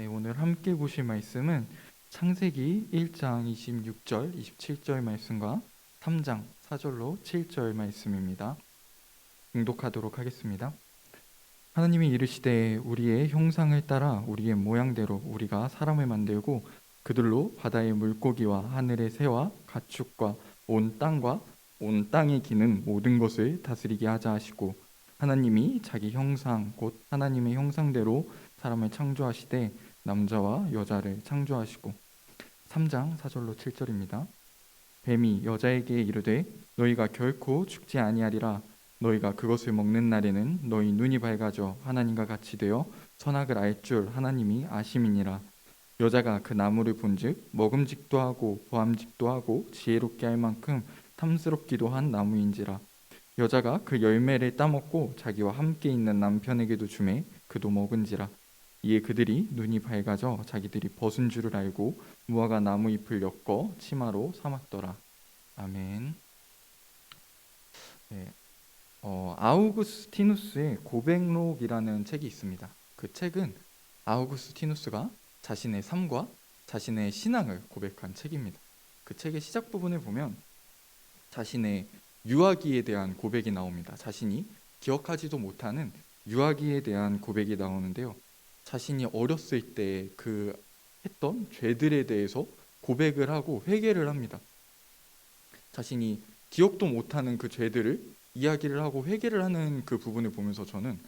네, 오늘 함께 보실 말씀은 창세기 1장 26절, 27절 말씀과 3장 4절로 7절 말씀입니다. 봉독하도록 하겠습니다. 하나님이 이르시되 우리의 형상을 따라 우리의 모양대로 우리가 사람을 만들고 그들로 바다의 물고기와 하늘의 새와 가축과 온 땅과 온 땅에 기는 모든 것을 다스리게 하자 하시고 하나님이 자기 형상 곧 하나님의 형상대로 사람을 창조하시되 남자와 여자를 창조하시고 3장 4절로 7절입니다. 뱀이 여자에게 이르되 너희가 결코 죽지 아니하리라 너희가 그것을 먹는 날에는 너희 눈이 밝아져 하나님과 같이 되어 선악을 알 줄 하나님이 아심이니라. 여자가 그 나무를 본즉 먹음직도 하고 보암직도 하고 지혜롭게 할 만큼 탐스럽기도 한 나무인지라. 여자가 그 열매를 따먹고 자기와 함께 있는 남편에게도 주매 그도 먹은지라. 이에 그들이 눈이 밝아져 자기들이 벗은 줄을 알고 무화과 나무 잎을 엮어 치마로 삼았더라. 아멘. 네, 아우구스티누스의 고백록이라는 책이 있습니다. 그 책은 아우구스티누스가 자신의 삶과 자신의 신앙을 고백한 책입니다. 그 책의 시작 부분을 보면 자신의 유아기에 대한 고백이 나옵니다. 자신이 기억하지도 못하는 유아기에 대한 고백이 나오는데요. 자신이 어렸을 때 그 했던 죄들에 대해서 고백을 하고 회개를 합니다. 자신이 기억도 못하는 그 죄들을 이야기를 하고 회개를 하는 그 부분을 보면서 저는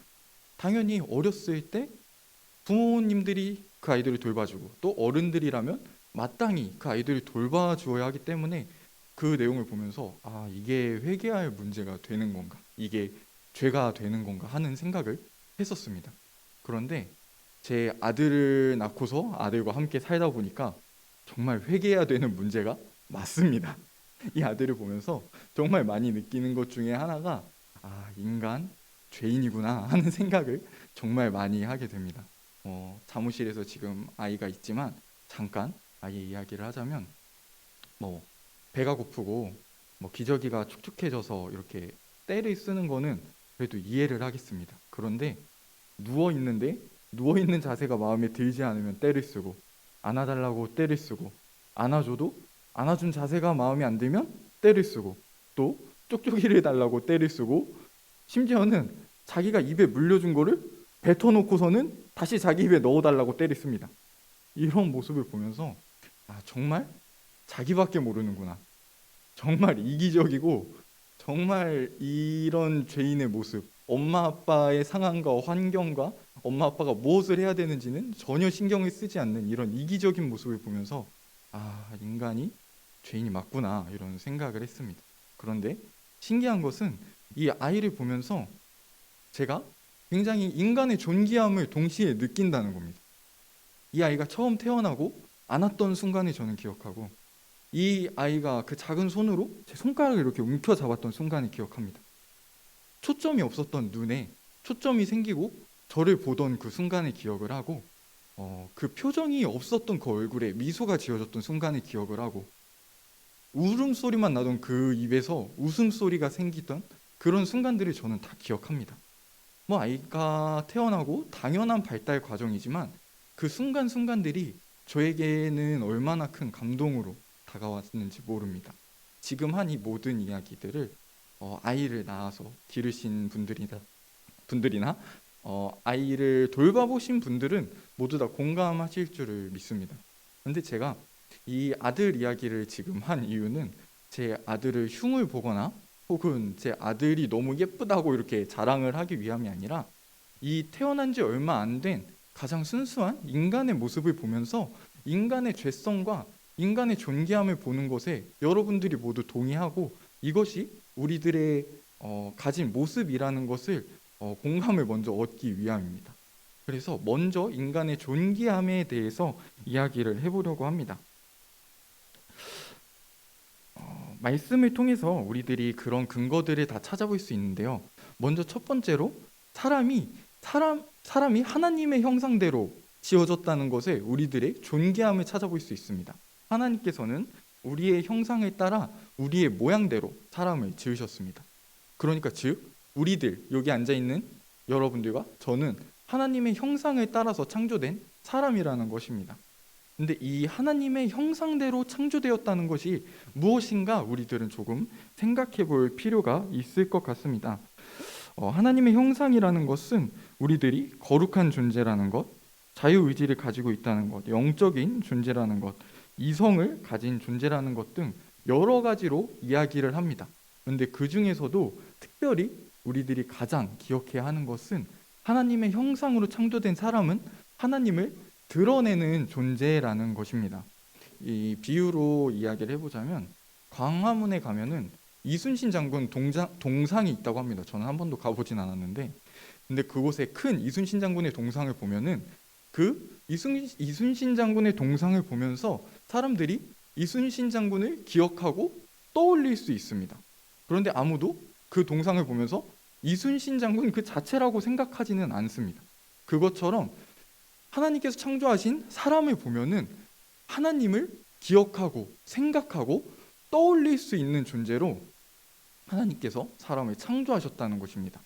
당연히 어렸을 때 부모님들이 그 아이들을 돌봐주고 또 어른들이라면 마땅히 그 아이들을 돌봐주어야 하기 때문에 그 내용을 보면서 이게 회개할 문제가 되는 건가, 이게 죄가 되는 건가 하는 생각을 했었습니다. 그런데 제 아들을 낳고서 아들과 함께 살다 보니까 정말 회개해야 되는 문제가 맞습니다. 이 아들을 보면서 정말 많이 느끼는 것 중에 하나가 인간 죄인이구나 하는 생각을 정말 많이 하게 됩니다. 사무실에서 지금 아이가 있지만 잠깐 아이의 이야기를 하자면 배가 고프고 기저귀가 축축해져서 이렇게 때를 쓰는 거는 그래도 이해를 하겠습니다. 그런데 누워있는 자세가 마음에 들지 않으면 때를 쓰고 안아달라고 때를 쓰고 안아줘도 안아준 자세가 마음에 안 들면 때를 쓰고 또 쪽쪽이를 달라고 때를 쓰고 심지어는 자기가 입에 물려준 거를 뱉어놓고서는 다시 자기 입에 넣어달라고 때를 씁니다. 이런 모습을 보면서 정말 자기밖에 모르는구나. 정말 이기적이고 정말 이런 죄인의 모습, 엄마 아빠의 상황과 환경과 엄마 아빠가 무엇을 해야 되는지는 전혀 신경을 쓰지 않는 이런 이기적인 모습을 보면서 인간이 죄인이 맞구나 이런 생각을 했습니다. 그런데 신기한 것은 이 아이를 보면서 제가 굉장히 인간의 존귀함을 동시에 느낀다는 겁니다. 이 아이가 처음 태어나고 안았던 순간을 저는 기억하고 이 아이가 그 작은 손으로 제 손가락을 이렇게 움켜잡았던 순간을 기억합니다. 초점이 없었던 눈에 초점이 생기고 저를 보던 그 순간을 기억을 하고 그 표정이 없었던 그 얼굴에 미소가 지어졌던 순간을 기억을 하고 울음소리만 나던 그 입에서 웃음소리가 생기던 그런 순간들을 저는 다 기억합니다. 아이가 태어나고 당연한 발달 과정이지만 그 순간순간들이 저에게는 얼마나 큰 감동으로 다가왔는지 모릅니다. 지금 한 이 모든 이야기들을 아이를 낳아서 기르신 분들이나 아이를 돌봐보신 분들은 모두 다 공감하실 줄을 믿습니다. 그런데 제가 이 아들 이야기를 지금 한 이유는 제 아들을 흉을 보거나 혹은 제 아들이 너무 예쁘다고 이렇게 자랑을 하기 위함이 아니라 이 태어난 지 얼마 안 된 가장 순수한 인간의 모습을 보면서 인간의 죄성과 인간의 존귀함을 보는 것에 여러분들이 모두 동의하고 이것이 우리들의 가진 모습이라는 것을 공감을 먼저 얻기 위함입니다. 그래서 먼저 인간의 존귀함에 대해서 이야기를 해보려고 합니다. 말씀을 통해서 우리들이 그런 근거들을 다 찾아볼 수 있는데요. 먼저 첫 번째로 사람이 하나님의 형상대로 지어졌다는 것에 우리들의 존귀함을 찾아볼 수 있습니다. 하나님께서는 우리의 형상을 따라 우리의 모양대로 사람을 지으셨습니다. 그러니까 즉 우리들 여기 앉아있는 여러분들과 저는 하나님의 형상을 따라서 창조된 사람이라는 것입니다. 근데 이 하나님의 형상대로 창조되었다는 것이 무엇인가 우리들은 조금 생각해 볼 필요가 있을 것 같습니다. 하나님의 형상이라는 것은 우리들이 거룩한 존재라는 것, 자유의지를 가지고 있다는 것, 영적인 존재라는 것, 이성을 가진 존재라는 것 등 여러 가지로 이야기를 합니다. 그런데 그 중에서도 특별히 우리들이 가장 기억해야 하는 것은 하나님의 형상으로 창조된 사람은 하나님을 드러내는 존재라는 것입니다. 이 비유로 이야기를 해보자면 광화문에 가면은 이순신 장군 동상이 있다고 합니다. 저는 한 번도 가보진 않았는데, 근데 그곳에 큰 이순신 장군의 동상을 보면은 그 이순신 장군의 동상을 보면서 사람들이 이순신 장군을 기억하고 떠올릴 수 있습니다. 그런데 아무도 그 동상을 보면서 이순신 장군 그 자체라고 생각하지는 않습니다. 그것처럼 하나님께서 창조하신 사람을 보면은 하나님을 기억하고 생각하고 떠올릴 수 있는 존재로 하나님께서 사람을 창조하셨다는 것입니다.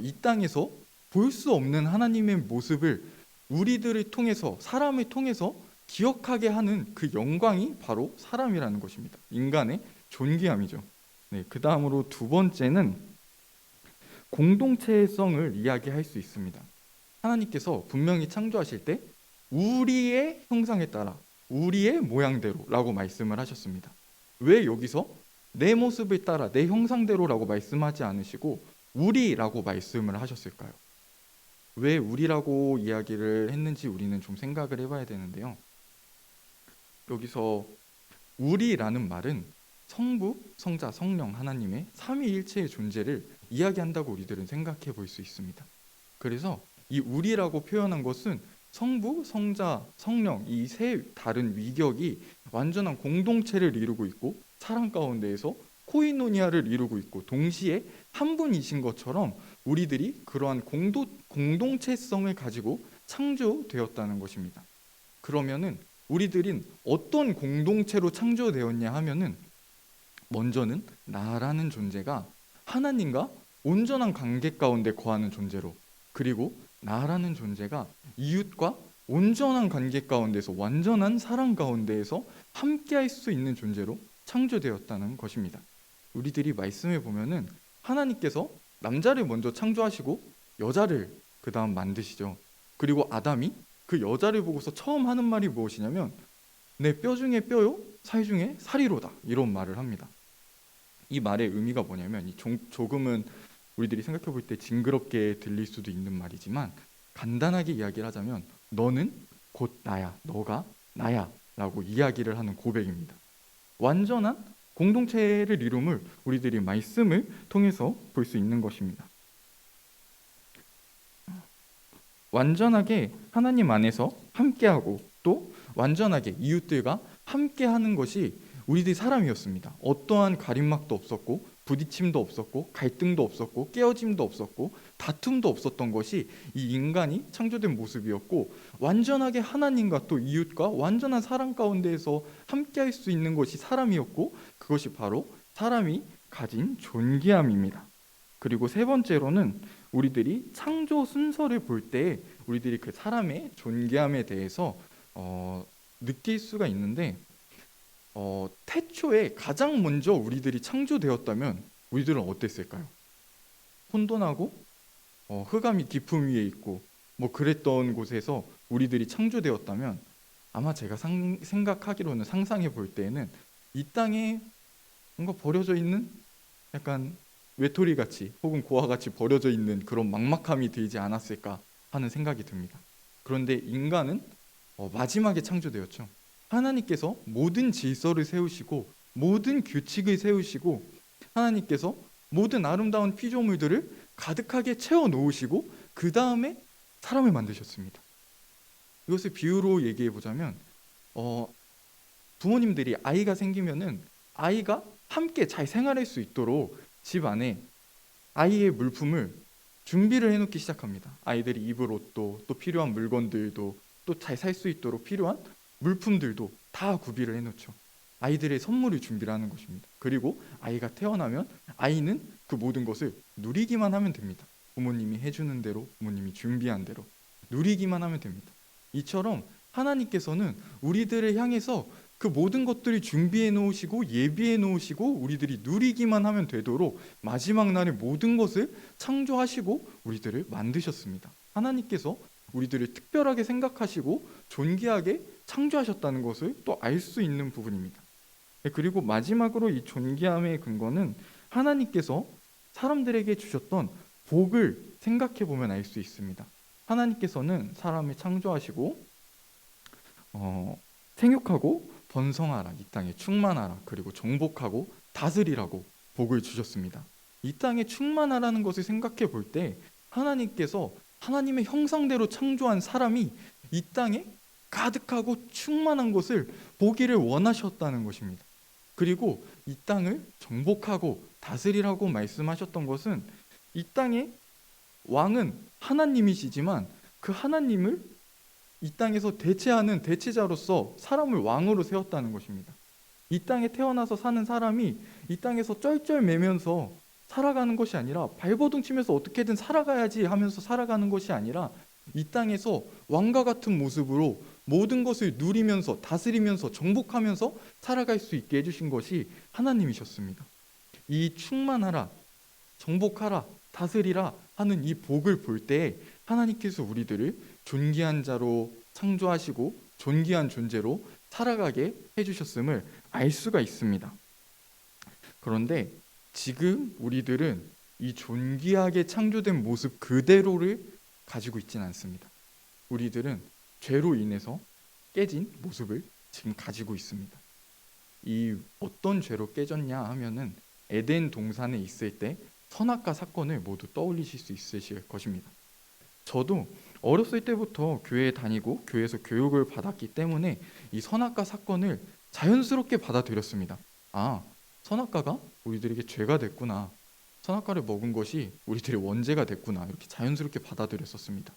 이 땅에서 볼 수 없는 하나님의 모습을 우리들을 통해서, 사람을 통해서 기억하게 하는 그 영광이 바로 사람이라는 것입니다. 인간의 존귀함이죠. 네, 그 다음으로 두 번째는 공동체성을 이야기할 수 있습니다. 하나님께서 분명히 창조하실 때 우리의 형상에 따라 우리의 모양대로라고 말씀을 하셨습니다. 왜 여기서 내 모습을 따라 내 형상대로라고 말씀하지 않으시고 우리라고 말씀을 하셨을까요? 왜 우리라고 이야기를 했는지 우리는 좀 생각을 해봐야 되는데요. 여기서 우리라는 말은 성부, 성자, 성령 하나님의 삼위일체의 존재를 이야기한다고 우리들은 생각해 볼 수 있습니다. 그래서 이 우리라고 표현한 것은 성부, 성자, 성령 이 세 다른 위격이 완전한 공동체를 이루고 있고 사랑 가운데에서 코이노니아를 이루고 있고 동시에 한 분이신 것처럼 우리들이 그러한 공동체성을 가지고 창조되었다는 것입니다. 그러면은 우리들은 어떤 공동체로 창조되었냐 하면은 먼저는 나라는 존재가 하나님과 온전한 관계 가운데 거하는 존재로, 그리고 나라는 존재가 이웃과 온전한 관계 가운데서 완전한 사랑 가운데에서 함께할 수 있는 존재로 창조되었다는 것입니다. 우리들이 말씀해 보면은 하나님께서 남자를 먼저 창조하시고 여자를 그 다음 만드시죠. 그리고 아담이 그 여자를 보고서 처음 하는 말이 무엇이냐면 내 뼈 중에 뼈요 살 중에 살이로다, 이런 말을 합니다. 이 말의 의미가 뭐냐면 조금은 우리들이 생각해 볼 때 징그럽게 들릴 수도 있는 말이지만 간단하게 이야기를 하자면 너는 곧 나야, 너가 나야 라고 이야기를 하는 고백입니다. 완전한 공동체를 이룸을 우리들이 말씀을 통해서 볼 수 있는 것입니다. 완전하게 하나님 안에서 함께하고 또 완전하게 이웃들과 함께하는 것이 우리들이 사람이었습니다. 어떠한 가림막도 없었고 부딪힘도 없었고 갈등도 없었고 깨어짐도 없었고 다툼도 없었던 것이 이 인간이 창조된 모습이었고 완전하게 하나님과 또 이웃과 완전한 사랑 가운데에서 함께할 수 있는 것이 사람이었고 그것이 바로 사람이 가진 존귀함입니다. 그리고 세 번째로는 우리들이 창조 순서를 볼 때 우리들이 그 사람의 존귀함에 대해서 느낄 수가 있는데 태초에 가장 먼저 우리들이 창조되었다면 우리들은 어땠을까요? 혼돈하고 흑암이 깊음 위에 있고 뭐 그랬던 곳에서 우리들이 창조되었다면 아마 제가 생각하기로는 상상해 볼 때에는 이 땅에 뭔가 버려져 있는 약간 외톨이 같이 혹은 고아 같이 버려져 있는 그런 막막함이 들지 않았을까 하는 생각이 듭니다. 그런데 인간은 마지막에 창조되었죠. 하나님께서 모든 질서를 세우시고 모든 규칙을 세우시고 하나님께서 모든 아름다운 피조물들을 가득하게 채워 놓으시고 그 다음에 사람을 만드셨습니다. 이것을 비유로 얘기해 보자면 부모님들이 아이가 생기면은 아이가 함께 잘 생활할 수 있도록 집 안에 아이의 물품을 준비를 해놓기 시작합니다. 아이들이 입을 옷도 또 필요한 물건들도 또 잘 살 수 있도록 필요한 물품들도 다 구비를 해놓죠. 아이들의 선물을 준비를 하는 것입니다. 그리고 아이가 태어나면 아이는 그 모든 것을 누리기만 하면 됩니다. 부모님이 해주는 대로, 부모님이 준비한 대로 누리기만 하면 됩니다. 이처럼 하나님께서는 우리들을 향해서 그 모든 것들을 준비해 놓으시고 예비해 놓으시고 우리들이 누리기만 하면 되도록 마지막 날에 모든 것을 창조하시고 우리들을 만드셨습니다. 하나님께서 우리들을 특별하게 생각하시고 존귀하게 창조하셨다는 것을 또 알 수 있는 부분입니다. 그리고 마지막으로 이 존귀함의 근거는 하나님께서 사람들에게 주셨던 복을 생각해 보면 알 수 있습니다. 하나님께서는 사람을 창조하시고 생육하고 번성하라, 이 땅에 충만하라, 그리고 정복하고 다스리라고 복을 주셨습니다. 이 땅에 충만하라는 것을 생각해 볼 때 하나님께서 하나님의 형상대로 창조한 사람이 이 땅에 가득하고 충만한 것을 보기를 원하셨다는 것입니다. 그리고 이 땅을 정복하고 다스리라고 말씀하셨던 것은 이 땅의 왕은 하나님이시지만 그 하나님을 이 땅에서 대체하는 대체자로서 사람을 왕으로 세웠다는 것입니다. 이 땅에 태어나서 사는 사람이 이 땅에서 쩔쩔매면서 살아가는 것이 아니라 발버둥 치면서 어떻게든 살아가야지 하면서 살아가는 것이 아니라 이 땅에서 왕과 같은 모습으로 모든 것을 누리면서 다스리면서 정복하면서 살아갈 수 있게 해주신 것이 하나님이셨습니다. 이 충만하라, 정복하라, 다스리라 하는 이 복을 볼 때 하나님께서 우리들을 존귀한 자로 창조하시고 존귀한 존재로 살아가게 해주셨음을 알 수가 있습니다. 그런데 지금 우리들은 이 존귀하게 창조된 모습 그대로를 가지고 있지는 않습니다. 우리들은 죄로 인해서 깨진 모습을 지금 가지고 있습니다. 이 어떤 죄로 깨졌냐 하면은 에덴 동산에 있을 때 선악과 사건을 모두 떠올리실 수 있으실 것입니다. 저도 어렸을 때부터 교회에 다니고 교회에서 교육을 받았기 때문에 이 선악과 사건을 자연스럽게 받아들였습니다. 아, 선악과가 우리들에게 죄가 됐구나. 선악과를 먹은 것이 우리들의 원죄가 됐구나. 이렇게 자연스럽게 받아들였었습니다.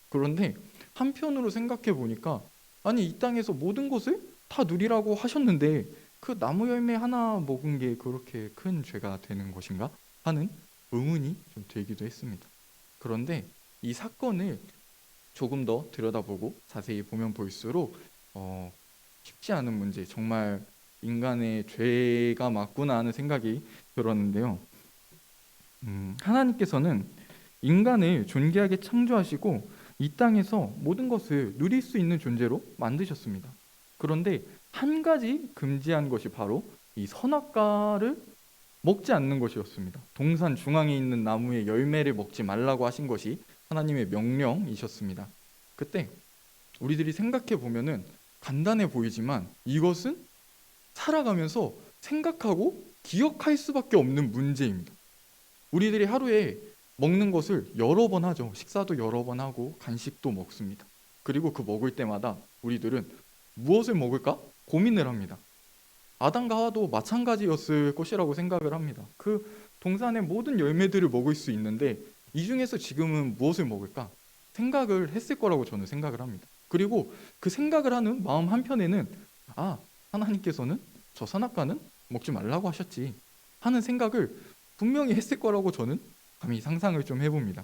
그런데 한편으로 생각해 보니까 아니 이 땅에서 모든 것을 다 누리라고 하셨는데 그 나무 열매 하나 먹은 게 그렇게 큰 죄가 되는 것인가 하는 의문이 좀 들기도 했습니다. 그런데 이 사건을 조금 더 들여다보고 자세히 보면 볼수록 쉽지 않은 문제, 정말 인간의 죄가 맞구나 하는 생각이 들었는데요. 하나님께서는 인간을 존귀하게 창조하시고 이 땅에서 모든 것을 누릴 수 있는 존재로 만드셨습니다. 그런데 한 가지 금지한 것이 바로 이 선악과를 먹지 않는 것이었습니다. 동산 중앙에 있는 나무의 열매를 먹지 말라고 하신 것이 하나님의 명령이셨습니다. 그때 우리들이 생각해 보면은 간단해 보이지만 이것은 살아가면서 생각하고 기억할 수밖에 없는 문제입니다. 우리들이 하루에 먹는 것을 여러 번 하죠. 식사도 여러 번 하고 간식도 먹습니다. 그리고 그 먹을 때마다 우리들은 무엇을 먹을까 고민을 합니다. 아담과 하와도 마찬가지였을 것이라고 생각을 합니다. 그 동산의 모든 열매들을 먹을 수 있는데 이 중에서 지금은 무엇을 먹을까 생각을 했을 거라고 저는 생각을 합니다. 그리고 그 생각을 하는 마음 한편에는 하나님께서는 저 선악과는 먹지 말라고 하셨지 하는 생각을 분명히 했을 거라고 저는 감히 상상을 좀 해봅니다.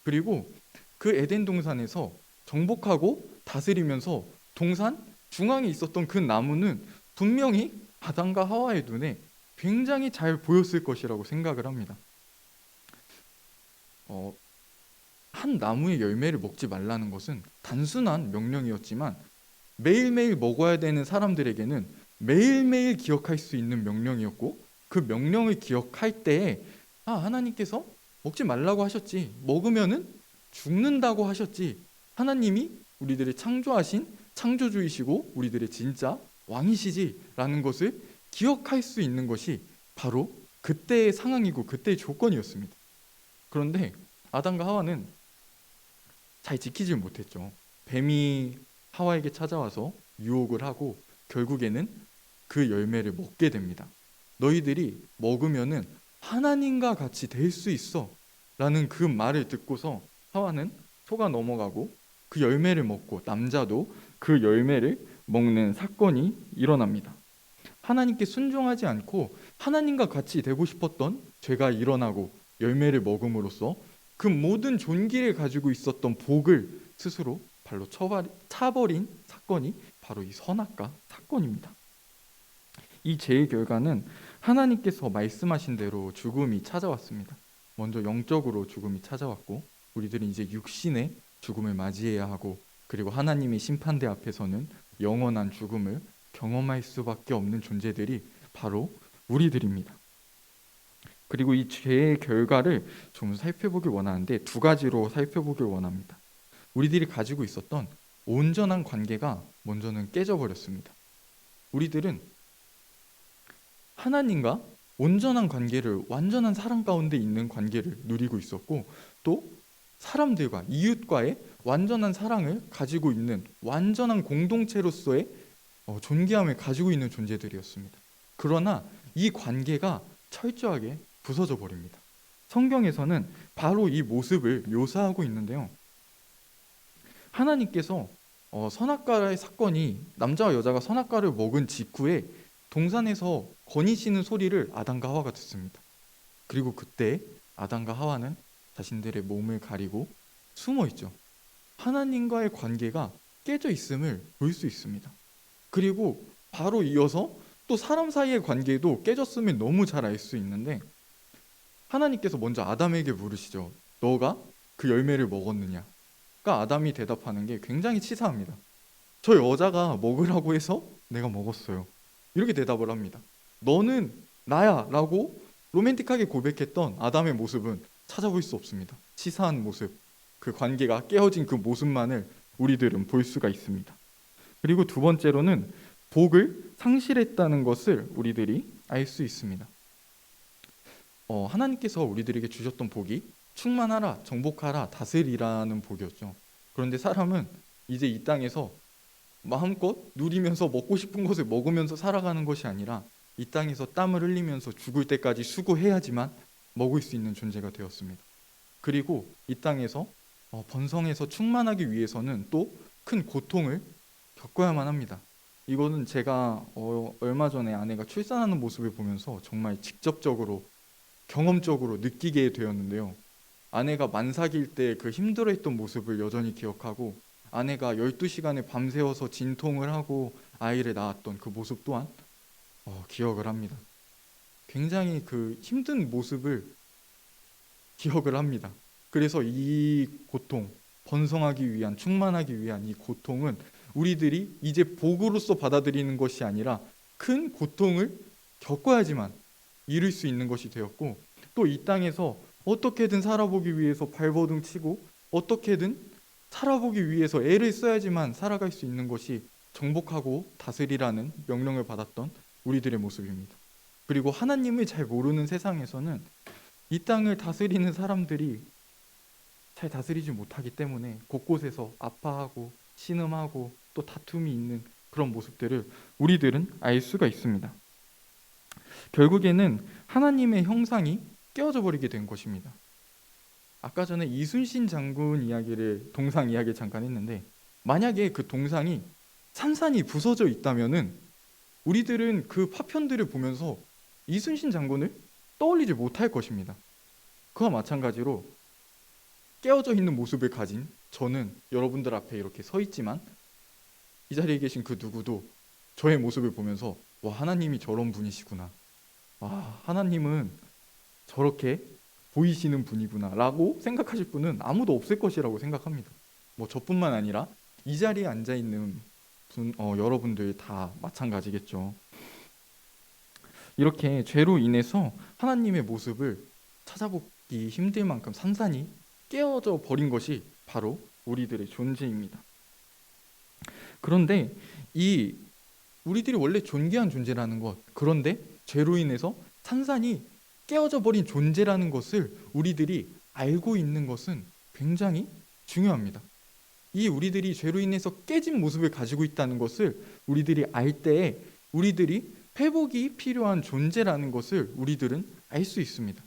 그리고 그 에덴 동산에서 정복하고 다스리면서 동산 중앙에 있었던 그 나무는 분명히 아담과 하와의 눈에 굉장히 잘 보였을 것이라고 생각을 합니다. 한 나무의 열매를 먹지 말라는 것은 단순한 명령이었지만 매일매일 먹어야 되는 사람들에게는 매일매일 기억할 수 있는 명령이었고 그 명령을 기억할 때에 하나님께서 먹지 말라고 하셨지, 먹으면은 죽는다고 하셨지, 하나님이 우리들을 창조하신 창조주이시고 우리들의 진짜 왕이시지라는 것을 기억할 수 있는 것이 바로 그때의 상황이고 그때의 조건이었습니다. 그런데 아담과 하와는 잘 지키지 못했죠. 뱀이 하와에게 찾아와서 유혹을 하고 결국에는 그 열매를 먹게 됩니다. 너희들이 먹으면은 하나님과 같이 될 수 있어 라는 그 말을 듣고서 하와는 속아 넘어가고 그 열매를 먹고 남자도 그 열매를 먹는 사건이 일어납니다. 하나님께 순종하지 않고 하나님과 같이 되고 싶었던 죄가 일어나고 열매를 먹음으로써 그 모든 존귀를 가지고 있었던 복을 스스로 발로 차버린 사건이 바로 이 선악과 사건입니다. 이 죄의 결과는 하나님께서 말씀하신 대로 죽음이 찾아왔습니다. 먼저 영적으로 죽음이 찾아왔고 우리들은 이제 육신의 죽음을 맞이해야 하고, 그리고 하나님의 심판대 앞에서는 영원한 죽음을 경험할 수밖에 없는 존재들이 바로 우리들입니다. 그리고 이 죄의 결과를 좀 살펴보길 원하는데 두 가지로 살펴보길 원합니다. 우리들이 가지고 있었던 온전한 관계가 먼저는 깨져버렸습니다. 우리들은 하나님과 온전한 관계를, 완전한 사랑 가운데 있는 관계를 누리고 있었고, 또 사람들과 이웃과의 완전한 사랑을 가지고 있는 완전한 공동체로서의 존귀함을 가지고 있는 존재들이었습니다. 그러나 이 관계가 철저하게 부서져 버립니다. 성경에서는 바로 이 모습을 묘사하고 있는데요. 하나님께서 선악과의 사건이, 남자와 여자가 선악과를 먹은 직후에 동산에서 거니시는 소리를 아담과 하와가 듣습니다. 그리고 그때 아담과 하와는 자신들의 몸을 가리고 숨어 있죠. 하나님과의 관계가 깨져 있음을 볼 수 있습니다. 그리고 바로 이어서 또 사람 사이의 관계도 깨졌음을 너무 잘 알 수 있는데, 하나님께서 먼저 아담에게 물으시죠. 너가 그 열매를 먹었느냐? 그러니까 아담이 대답하는 게 굉장히 치사합니다. 저 여자가 먹으라고 해서 내가 먹었어요. 이렇게 대답을 합니다. 너는 나야 라고 로맨틱하게 고백했던 아담의 모습은 찾아볼 수 없습니다. 치사한 모습, 그 관계가 깨어진 그 모습만을 우리들은 볼 수가 있습니다. 그리고 두 번째로는 복을 상실했다는 것을 우리들이 알 수 있습니다. 하나님께서 우리들에게 주셨던 복이 충만하라, 정복하라, 다스리라는 복이었죠. 그런데 사람은 이제 이 땅에서 마음껏 누리면서 먹고 싶은 것을 먹으면서 살아가는 것이 아니라 이 땅에서 땀을 흘리면서 죽을 때까지 수고해야지만 먹을 수 있는 존재가 되었습니다. 그리고 이 땅에서 번성해서 충만하기 위해서는 또 큰 고통을 겪어야만 합니다. 이거는 제가 얼마 전에 아내가 출산하는 모습을 보면서 정말 직접적으로, 경험적으로 느끼게 되었는데요. 아내가 만삭일 때 그 힘들어했던 모습을 여전히 기억하고, 아내가 12시간을 밤새워서 진통을 하고 아이를 낳았던 그 모습 또한 기억을 합니다. 굉장히 그 힘든 모습을 기억을 합니다. 그래서 이 고통, 번성하기 위한, 충만하기 위한 이 고통은 우리들이 이제 복으로서 받아들이는 것이 아니라 큰 고통을 겪어야지만 이룰 수 있는 것이 되었고, 또 이 땅에서 어떻게든 살아보기 위해서 발버둥 치고 어떻게든 살아보기 위해서 애를 써야지만 살아갈 수 있는 것이 정복하고 다스리라는 명령을 받았던 우리들의 모습입니다. 그리고 하나님을 잘 모르는 세상에서는 이 땅을 다스리는 사람들이 잘 다스리지 못하기 때문에 곳곳에서 아파하고 신음하고 또 다툼이 있는 그런 모습들을 우리들은 알 수가 있습니다. 결국에는 하나님의 형상이 깨어져 버리게 된 것입니다. 아까 전에 이순신 장군 이야기를, 동상 이야기를 잠깐 했는데, 만약에 그 동상이 산산이 부서져 있다면은 우리들은 그 파편들을 보면서 이순신 장군을 떠올리지 못할 것입니다. 그와 마찬가지로 깨어져 있는 모습을 가진 저는 여러분들 앞에 이렇게 서 있지만, 이 자리에 계신 그 누구도 저의 모습을 보면서 와, 하나님이 저런 분이시구나, 와, 하나님은 저렇게 보이시는 분이구나 라고 생각하실 분은 아무도 없을 것이라고 생각합니다. 뭐 저뿐만 아니라 이 자리에 앉아있는 여러분들 다 마찬가지겠죠. 이렇게 죄로 인해서 하나님의 모습을 찾아보기 힘들 만큼 산산이 깨어져 버린 것이 바로 우리들의 존재입니다. 그런데 이 우리들이 원래 존귀한 존재라는 것, 그런데 죄로 인해서 산산이 깨어져 버린 존재라는 것을 우리들이 알고 있는 것은 굉장히 중요합니다. 이 우리들이 죄로 인해서 깨진 모습을 가지고 있다는 것을 우리들이 알 때에 우리들이 회복이 필요한 존재라는 것을 우리들은 알 수 있습니다.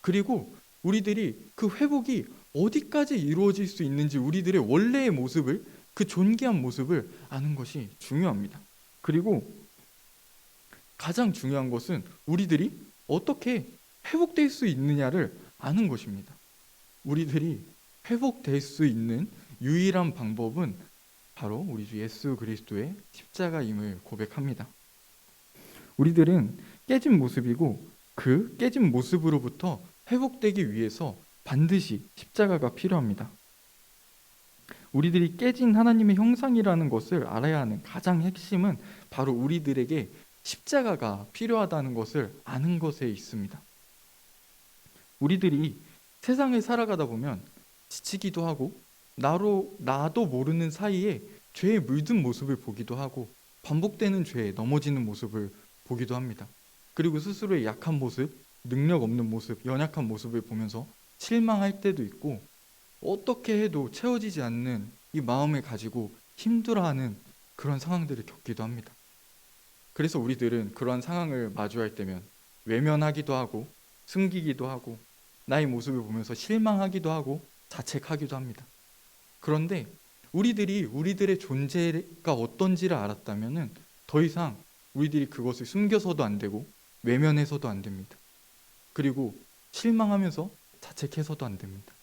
그리고 우리들이 그 회복이 어디까지 이루어질 수 있는지 우리들의 원래의 모습을, 그 존귀한 모습을 아는 것이 중요합니다. 그리고 가장 중요한 것은 우리들이 어떻게 회복될 수 있느냐를 아는 것입니다. 우리들이 회복될 수 있는 유일한 방법은 바로 우리 주 예수 그리스도의 십자가임을 고백합니다. 우리들은 깨진 모습이고 그 깨진 모습으로부터 회복되기 위해서 반드시 십자가가 필요합니다. 우리들이 깨진 하나님의 형상이라는 것을 알아야 하는 가장 핵심은 바로 우리들에게 십자가가 필요하다는 것을 아는 것에 있습니다. 우리들이 세상을 살아가다 보면 지치기도 하고 나도 모르는 사이에 죄에 물든 모습을 보기도 하고 반복되는 죄에 넘어지는 모습을 보기도 합니다. 그리고 스스로의 약한 모습, 능력 없는 모습, 연약한 모습을 보면서 실망할 때도 있고 어떻게 해도 채워지지 않는 이 마음을 가지고 힘들어하는 그런 상황들을 겪기도 합니다. 그래서 우리들은 그런 상황을 마주할 때면 외면하기도 하고 숨기기도 하고 나의 모습을 보면서 실망하기도 하고 자책하기도 합니다. 그런데 우리들이 우리들의 존재가 어떤지를 알았다면 더 이상 우리들이 그것을 숨겨서도 안 되고 외면해서도 안 됩니다. 그리고 실망하면서 자책해서도 안 됩니다.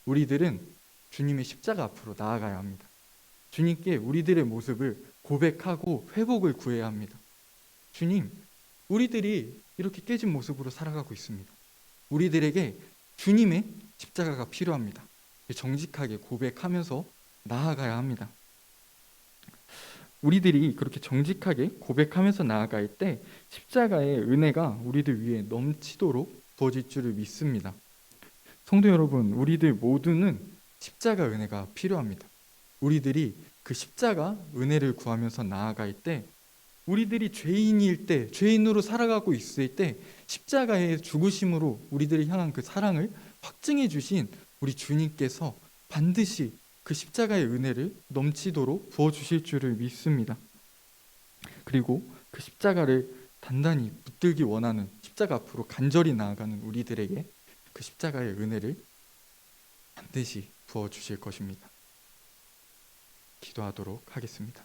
우리들은 주님의 십자가 앞으로 나아가야 합니다. 주님께 우리들의 모습을 고백하고 회복을 구해야 합니다. 주님, 우리들이 이렇게 깨진 모습으로 살아가고 있습니다. 우리들에게 주님의 십자가가 필요합니다. 정직하게 고백하면서 나아가야 합니다. 우리들이 그렇게 정직하게 고백하면서 나아갈 때 십자가의 은혜가 우리들 위에 넘치도록 부어질 줄을 믿습니다. 성도 여러분, 우리들 모두는 십자가 은혜가 필요합니다. 우리들이 그 십자가 은혜를 구하면서 나아갈 때 우리들이 죄인일 때, 죄인으로 살아가고 있을 때 십자가의 죽으심으로 우리들을 향한 그 사랑을 확증해 주신 우리 주님께서 반드시 그 십자가의 은혜를 넘치도록 부어주실 줄을 믿습니다. 그리고 그 십자가를 단단히 붙들기 원하는, 십자가 앞으로 간절히 나아가는 우리들에게 그 십자가의 은혜를 반드시 부어주실 것입니다. 기도하도록 하겠습니다.